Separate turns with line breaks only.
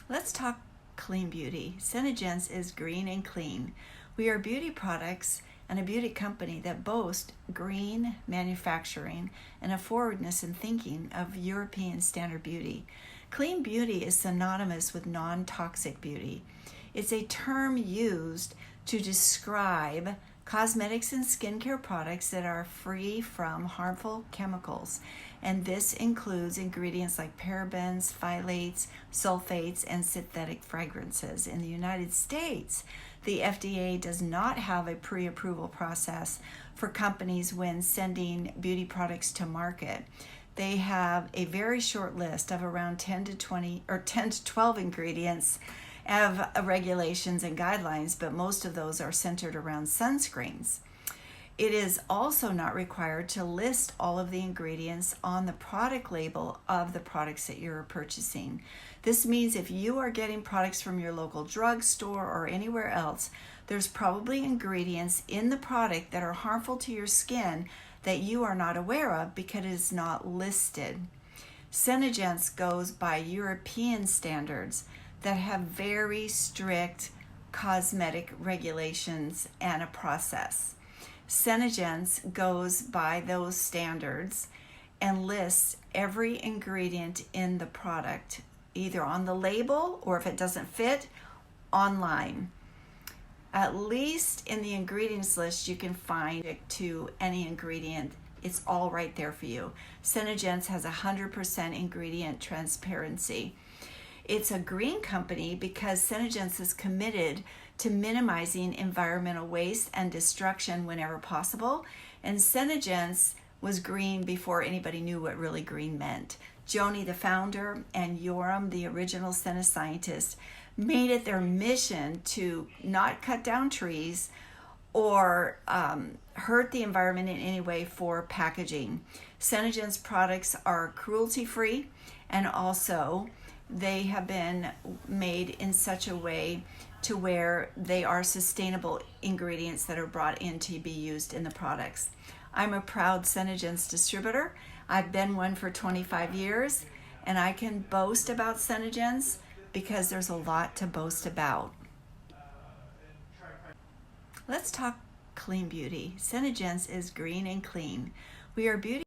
Let's talk clean beauty. SeneGence is green and clean. We are beauty products and a beauty company that boast green manufacturing and a forwardness in thinking of European standard beauty. Clean beauty is synonymous with non-toxic beauty. It's a term used to describe cosmetics and skincare products that are free from harmful chemicals, and this includes ingredients like parabens, phthalates, sulfates, and synthetic fragrances. In the United States, the FDA does not have a pre-approval process for companies when sending beauty products to market. They have a very short list of around 10 to 12 ingredients of regulations and guidelines, but most of those are centered around sunscreens. It is also not required to list all of the ingredients on the product label of the products that you're purchasing. This means if you are getting products from your local drugstore or anywhere else, there's probably ingredients in the product that are harmful to your skin that you are not aware of because it is not listed. SeneGence goes by European standards that have very strict cosmetic regulations and a process. SeneGence goes by those standards and lists every ingredient in the product, either on the label or if it doesn't fit, online. At least in the ingredients list, you can find it to any ingredient. It's all right there for you. SeneGence has 100% ingredient transparency. It's a green company because SeneGence is committed to minimizing environmental waste and destruction whenever possible. And SeneGence was green before anybody knew what really green meant. Joni, the founder, and Yoram, the original scientist, made it their mission to not cut down trees or hurt the environment in any way for packaging. SeneGence products are cruelty-free, and also they have been made in such a way to where they are sustainable ingredients that are brought in to be used in the products. I'm a proud SeneGence distributor. I've been one for 25 years, and I can boast about SeneGence because there's a lot to boast about. Let's talk clean beauty. SeneGence is green and clean. We are beauty